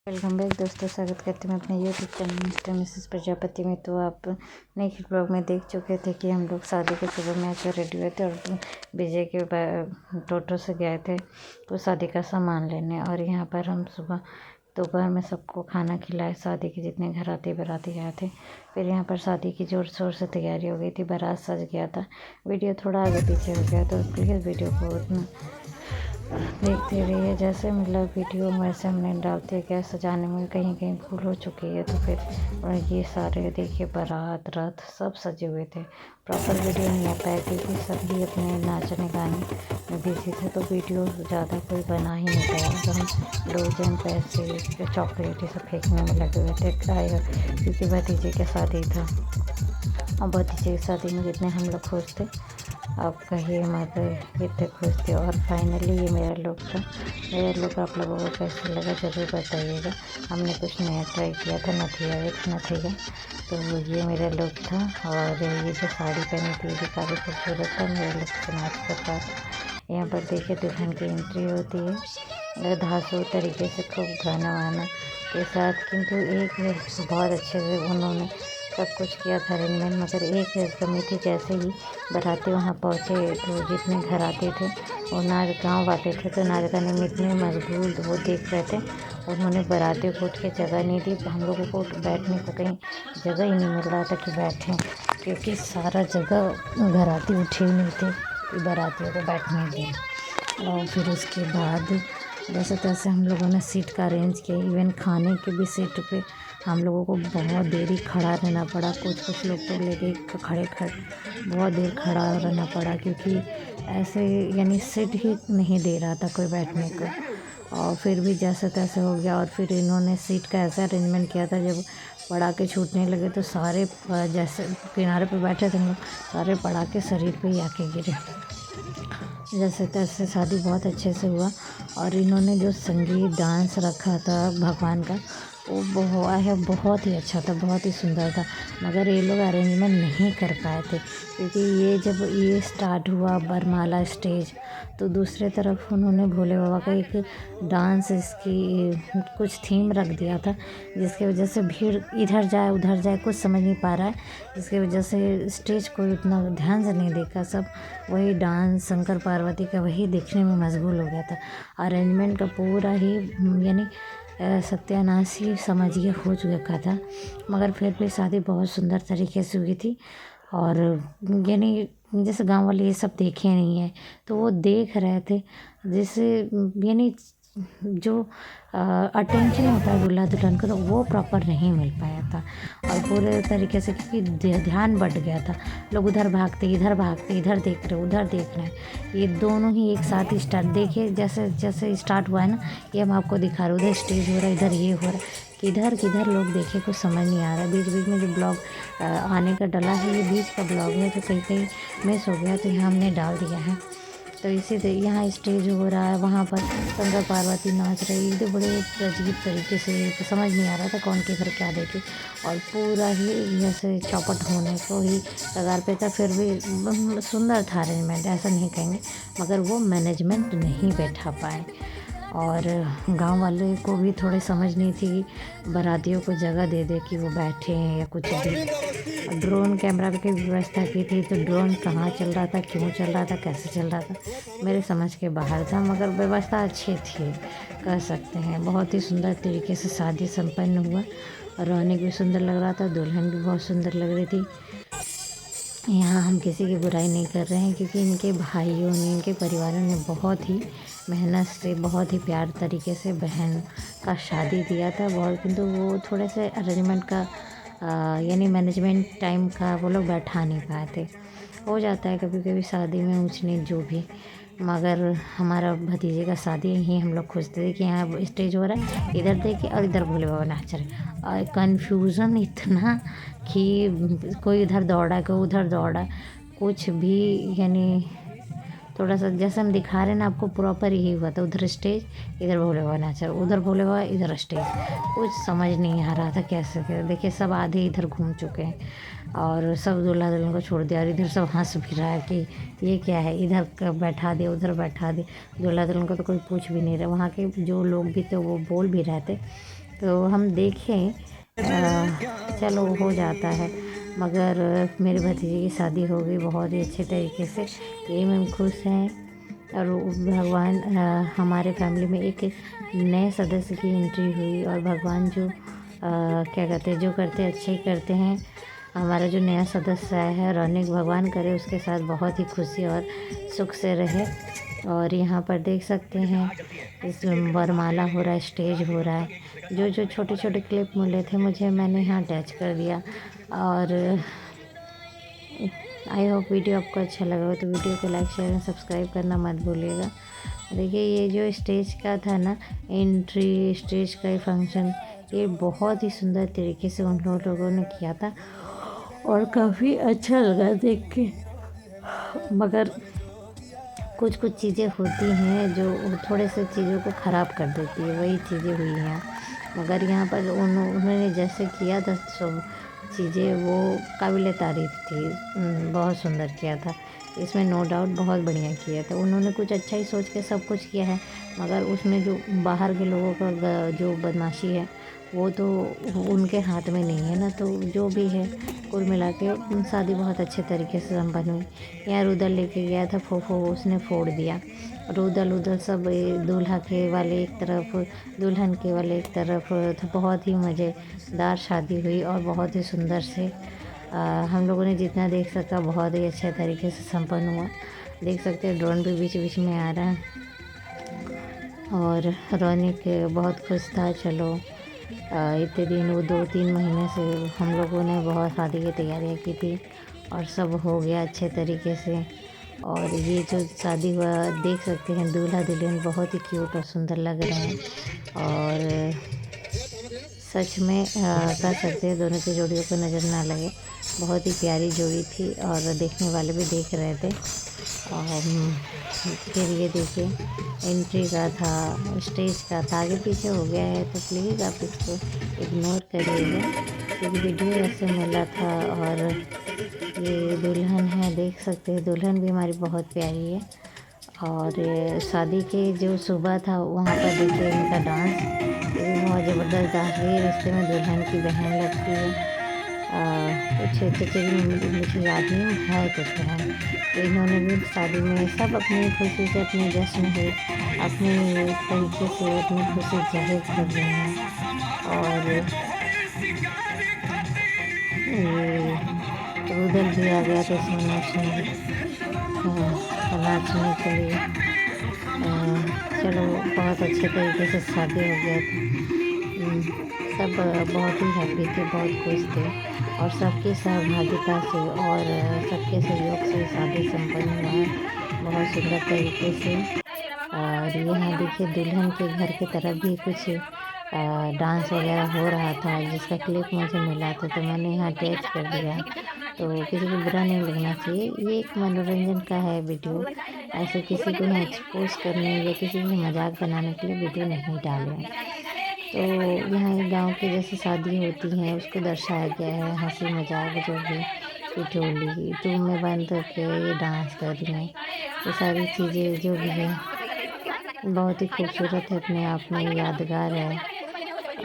Welcome back दोस्तों, स्वागत करते हैं अपने YouTube channel mister Mrs Prajapati में। तो आप नेक्स्ट ब्लॉग में देख चुके थे कि हम लोग शादी के सुबह मैच में रेडी हुए थे और विजय के टोटो से गए थे तो शादी का सामान लेने। और यहाँ पर हम सुबह दोपहर में सबको खाना खिलाए, शादी के जितने घर आते बाराती आए थे। फिर यहाँ पर शादी की जोर शोर से तैयारी हो गई थी, बारात सज गया था। वीडियो थोड़ा आगे पीछे हो गया तो प्लीज़ वीडियो को उतना देखते रहिए। जैसे मतलब वीडियो वैसे हमने डालते गए, सजाने में कहीं कहीं भूल हो चुकी है। तो फिर और ये सारे देखिए बारात रथ सब सजे हुए थे। प्रॉपर वीडियो नहीं आ पाया क्योंकि सभी अपने नाचने गाने में बिजी थे, तो वीडियो ज़्यादा कोई बना ही नहीं पाया। तो हम डोजन पैसे चॉकलेट ये सब फेंकने में लगे हुए थे क्योंकि भतीजे की शादी था और भतीजे की शादी में जितने हम लोग खुश थे आप कहिए मत कितने खुश थे। और फाइनली ये मेरा लुक था। मेरा लुक आप लोगों को कैसा लगा ज़रूर बताइएगा। हमने कुछ नया ट्राई किया था, नथिया विथ नथिया। तो ये मेरा लुक था। और ये जो साड़ी पहनी थी ये भी काफ़ी खूबसूरत था, मेरे लुक से मैच करता था। यहाँ पर देखिए दुल्हन की एंट्री होती है धांसू तरीके से, खूब गाना वाना के साथ। किंतु एक बहुत अच्छे से उन्होंने सब कुछ किया था अरेंजमेंट। मगर एक कमी थी, जैसे ही बाराती वहाँ पहुँचे तो जितने घर आते थे और नाच गाँव वाले थे तो नाच गाने में इतने मशगूल वो देख रहे थे। उन्होंने बारातियों को उठ के जगह नहीं दी। हम लोगों को बैठने को कहीं जगह ही नहीं मिल रहा था कि बैठें, क्योंकि सारा जगह घराती उठे ही नहीं थे कि बारातियों को बैठने दें। और फिर उसके बाद जैसे तैसे हम लोगों ने सीट का अरेंज किया। इवन खाने के भी सीट पे हम लोगों को बहुत देरी खड़ा रहना पड़ा। कुछ लोग तो लेके खड़े बहुत देर खड़ा रहना पड़ा, क्योंकि ऐसे यानी सीट ही नहीं दे रहा था कोई बैठने को। और फिर भी जैसे तैसे हो गया। और फिर इन्होंने सीट का ऐसा अरेंजमेंट किया था, जब पटाखे छूटने लगे तो सारे जैसे किनारे पे बैठे थे हम लोग, सारे पटाखे शरीर पे ही आके गिरे। जैसे तैसे शादी बहुत अच्छे से हुआ। और इन्होंने जो संगीत डांस रखा था भगवान का, वो बहुत ही अच्छा था, बहुत ही सुंदर था। मगर ये लोग अरेंजमेंट नहीं कर पाए थे, क्योंकि ये जब ये स्टार्ट हुआ बरमाला स्टेज, तो दूसरे तरफ उन्होंने भोले बाबा का एक डांस इसकी कुछ थीम रख दिया था, जिसकी वजह से भीड़ इधर जाए उधर जाए कुछ समझ नहीं पा रहा है। जिसकी वजह से स्टेज कोई उतना ध्यान से नहीं देखा, सब वही डांस शंकर पार्वती का वही देखने में मशगूल हो गया था। अरेंजमेंट का पूरा ही यानी सत्यानाश ही समझिए हो चुका था। मगर फिर भी शादी बहुत सुंदर तरीके से हुई थी। और यानी जैसे गांव वाले ये सब देखे नहीं है तो वो देख रहे थे, जैसे यानी जो अटेंशन होता है दूल्हा दुल्हन को, तो वो प्रॉपर नहीं मिल पाया था। और पूरे तरीके से क्योंकि ध्यान बट गया था, लोग उधर भागते इधर देख रहे उधर देख रहे हैं। ये दोनों ही एक साथ ही स्टार्ट देखिए, जैसे जैसे स्टार्ट हुआ है ना, ये हम आपको दिखा रहे, उधर स्टेज हो रहा है, इधर ये हो रहा है, किधर लोग देखे कुछ समझ नहीं आ रहा है। बीच बीच में जो ब्लॉग आने का डला है, ये बीच का ब्लॉग है, तो कहीं मिस हो गया, तो यहाँ हमने डाल दिया है। तो इसी यहाँ स्टेज हो रहा है, वहाँ पर शंकर पार्वती नाच रही, तो बड़े अजीब तरीके से समझ नहीं आ रहा था कौन किधर क्या देखे। और पूरा ही जैसे चौपट होने को ही कगार पे था। फिर भी सुंदर था अरेंजमेंट, ऐसा नहीं कहेंगे, मगर वो मैनेजमेंट नहीं बैठा पाए। और गांव वाले को भी थोड़ी समझ नहीं थी बारातियों को जगह दे दे कि वो बैठे हैं या कुछ भी। ड्रोन कैमरा की व्यवस्था की थी, तो ड्रोन कहाँ चल रहा था, क्यों चल रहा था, कैसे चल रहा था, मेरे समझ के बाहर था। मगर व्यवस्था अच्छी थी, कह सकते हैं। बहुत ही सुंदर तरीके से शादी संपन्न हुआ। रोहनी भी सुंदर लग रहा था, दुल्हन भी बहुत सुंदर लग रही थी। यहाँ हम किसी की बुराई नहीं कर रहे हैं, क्योंकि इनके भाइयों ने, इनके परिवारों ने बहुत ही मेहनत से, बहुत ही प्यार तरीके से बहन का शादी दिया था बहुत। किंतु वो थोड़े से अरेंजमेंट का यानी मैनेजमेंट टाइम का वो लोग बैठा नहीं पाए थे। हो जाता है कभी कभी शादी में ऊंच नीच जो भी। मगर हमारा भतीजे का शादी ही हम लोग खोजते थे कि यहाँ स्टेज हो रहा है, इधर देखिए और इधर भोले बाबा नाच रहे। और कन्फ्यूज़न इतना कि कोई इधर दौड़ा कोई उधर दौड़ा, कुछ भी यानी थोड़ा सा जैसे हम दिखा रहे हैं ना आपको, प्रॉपर यही हुआ था। उधर स्टेज, इधर भोले बाबा नाच रहे, उधर भोले बाबा इधर स्टेज, कुछ समझ नहीं आ रहा था कैसे क्या। देखिए सब आधे इधर घूम चुके हैं और सब दूल्हा दुल्हन को छोड़ दिया। और इधर सब हंस भी रहा है कि ये क्या है, इधर बैठा दे उधर बैठा दे। दूल्हा दुल्हन को तो कोई पूछ भी नहीं रहा। वहाँ के जो लोग भी थे वो बोल भी रहे थे तो हम देखें चलो हो जाता है। मगर मेरे भतीजे की शादी हो गई बहुत ही अच्छे तरीके से, यही हम खुश हैं। और भगवान हमारे फैमिली में एक नए सदस्य की एंट्री हुई और भगवान जो क्या कहते हैं, जो करते अच्छे ही करते हैं। हमारा जो नया सदस्य आया है रौनक, भगवान करे उसके साथ बहुत ही खुशी और सुख से रहे। और यहाँ पर देख सकते हैं इस वरमाला हो रहा है, स्टेज हो रहा है। जो जो छोटे छोटे क्लिप मिले थे मुझे, मैंने यहाँ अटैच कर दिया। और आई होप वीडियो आपको अच्छा लगा हो तो वीडियो को लाइक शेयर एंड सब्सक्राइब करना मत भूलिएगा। देखिए ये जो स्टेज का था ना, एंट्री स्टेज का फंक्शन, ये बहुत ही सुंदर तरीके से उन लोगों ने किया था और काफ़ी अच्छा लगा देख के। मगर कुछ कुछ चीज़ें होती हैं जो थोड़े से चीज़ों को ख़राब कर देती है, वही चीज़ें हुई हैं। मगर यहाँ पर उन्होंने जैसे किया था सब चीज़ें, वो काबिल तारीफ़ थी। बहुत सुंदर किया था, इसमें नो डाउट बहुत बढ़िया किया था। उन्होंने कुछ अच्छा ही सोच के सब कुछ किया है, मगर उसमें जो बाहर के लोगों का जो बदमाशी है वो तो उनके हाथ में नहीं है ना। तो जो भी है कुल मिला के शादी बहुत अच्छे तरीके से संपन्न हुई। यहाँ रुदल लेके गया था फोफो, उसने फोड़ दिया। रुदल उदल सब दूल्हा के वाले एक तरफ, दुल्हन के वाले एक तरफ। तो बहुत ही मज़ेदार शादी हुई और बहुत ही सुंदर से हम लोगों ने जितना देख सका बहुत ही अच्छे तरीके से संपन्न हुआ। देख सकते हैं ड्रोन भी बीच बीच में आ रहा है और रौनक बहुत खुश था। चलो इतने दिन, वो 2-3 महीने से हम लोगों ने बहुत शादी की तैयारियां की थी और सब हो गया अच्छे तरीके से। और ये जो शादी हुआ देख सकते हैं, दूल्हा दुल्हन बहुत ही क्यूट और सुंदर लग रहे हैं। और सच में कह सकते हैं दोनों की जोड़ियों को नज़र ना लगे, बहुत ही प्यारी जोड़ी थी और देखने वाले भी देख रहे थे। और फिर ये देखिए एंट्री का था, स्टेज का था, आगे पीछे हो गया है तो प्लीज़ आप इसको इग्नोर करिएगा क्योंकि वीडियो ऐसे मिला था। और ये दुल्हन है, देख सकते हैं दुल्हन भी हमारी बहुत प्यारी है। और शादी के जो सुबह था वहाँ पर देखिए इनका डांस, ये भी बहुत ज़बरदस्त डांस। ये रिश्ते में दुल्हन की बहन लगती है। कुछ चचेरी मुझे याद नहीं है कुछ है। तो इन्होंने भी शादी में सब अपनी खुशी से, अपने जश्न में अपने तरीके से अपनी खुशी जाहिर कर रहे हैं। और ये रुदल भी आ गया था इसमें नाचने के लिए। चलो बहुत अच्छे तरीके से शादी हो गया था। सब बहुत ही हैप्पी थे, बहुत खुश थे और सबकी सहभागिता से और सबके सहयोग से शादी संपन्न हुआ है बहुत सुंदर तरीके से। और यहाँ देखिए दुल्हन के घर की तरफ भी कुछ डांस वगैरह हो रहा था जिसका क्लिप मुझे मिला था, तो मैंने यहाँ अटैच कर दिया। तो किसी को बुरा नहीं लगना चाहिए, ये एक मनोरंजन का है वीडियो, ऐसे किसी को यहाँ एक्सपोज करने या किसी से मजाक बनाने के लिए वीडियो नहीं डाले। तो यहाँ एक गांव की जैसे शादी होती है उसको दर्शाया गया है, हंसी मजाक जो भी, ठिठोली टूम में बंद करके ये डांस कर रही हैं, ये सारी चीज़ें जो भी है बहुत ही खूबसूरत है, अपने आप में यादगार है।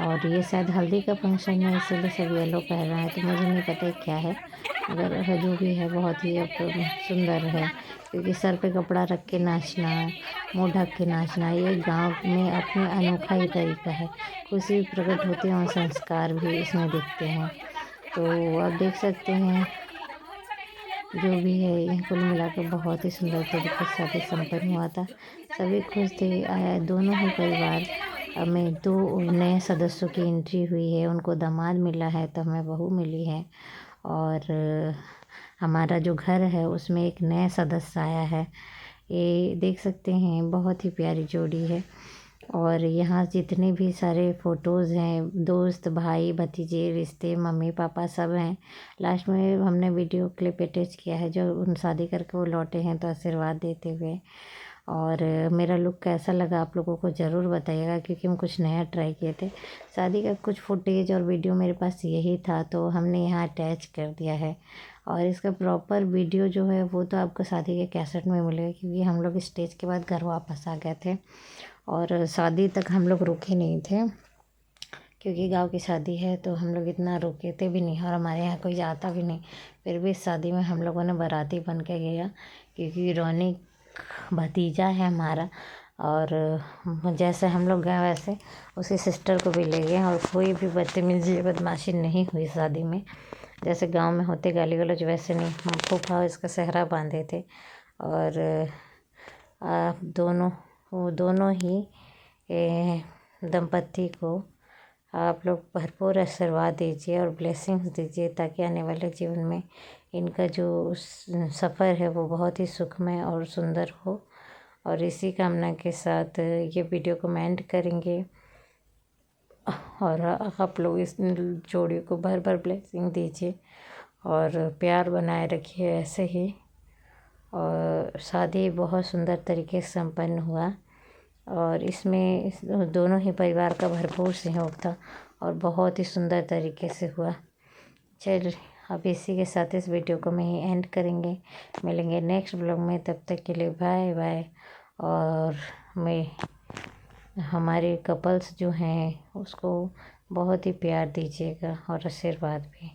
और ये शायद हल्दी का फंक्शन है इसलिए सब येलो पहन रहा है, तो मुझे नहीं पता क्या है, मगर जो भी है बहुत ही सुंदर है क्योंकि सर पे कपड़ा रख के नाचना, मुँह ढक के नाचना, ये गांव में अपने अनोखा ही तरीका है। खुशी प्रकट होती है और संस्कार भी इसमें दिखते हैं। तो आप देख सकते हैं जो भी है यह कुल मिलाकर बहुत ही सुंदर तरीके से शादी संपन्न हुआ था। सभी खुश थे। दोनों ही परिवार में 2 नए सदस्यों की एंट्री हुई है, उनको दामाद मिला है तो हमें बहू मिली है। और हमारा जो घर है उसमें एक नया सदस्य आया है, ये देख सकते हैं बहुत ही प्यारी जोड़ी है। और यहाँ जितने भी सारे फ़ोटोज़ हैं, दोस्त भाई भतीजे रिश्ते मम्मी पापा सब हैं। लास्ट में हमने वीडियो क्लिप अटैच किया है जो उन शादी करके वो लौटे हैं तो आशीर्वाद देते हुए। और मेरा लुक कैसा लगा आप लोगों को ज़रूर बताइएगा क्योंकि हम कुछ नया ट्राई किए थे। शादी का कुछ फुटेज और वीडियो मेरे पास यही था तो हमने यहाँ अटैच कर दिया है। और इसका प्रॉपर वीडियो जो है वो तो आपको शादी के कैसेट में मिलेगा क्योंकि हम लोग स्टेज के बाद घर वापस आ गए थे और शादी तक हम लोग रुके नहीं थे क्योंकि गांव की शादी है तो हम लोग इतना रुकते भी नहीं और हमारे यहाँ कोई जाता भी नहीं। फिर भी इस शादी में हम लोगों ने बाराती बन के गया, क्योंकि रौनक भतीजा है हमारा। और जैसे हम लोग गए वैसे उसी सिस्टर को भी ले गए और कोई भी बदतमीजी बदमाशी नहीं हुई शादी में। जैसे गांव में होते गाली गलौज वैसे नहीं, हम फूफा इसका सेहरा बांधे थे। और आप दोनों वो दोनों ही दंपति को आप लोग भरपूर आशीर्वाद दीजिए और ब्लेसिंग्स दीजिए, ताकि आने वाले जीवन में इनका जो सफ़र है वो बहुत ही सुखमय और सुंदर हो। और इसी कामना के साथ ये वीडियो को मैं एंड करेंगे। और आप लोग इस जोड़ी को भर भर ब्लेसिंग दीजिए और प्यार बनाए रखिए ऐसे ही। और शादी बहुत सुंदर तरीके से संपन्न हुआ और इसमें दोनों ही परिवार का भरपूर सहयोग था और बहुत ही सुंदर तरीके से हुआ। चलिए अब इसी के साथ इस वीडियो को मैं ही एंड करेंगे। मिलेंगे नेक्स्ट ब्लॉग में, तब तक के लिए बाय बाय। और मैं हमारे कपल्स जो हैं उसको बहुत ही प्यार दीजिएगा और आशीर्वाद भी।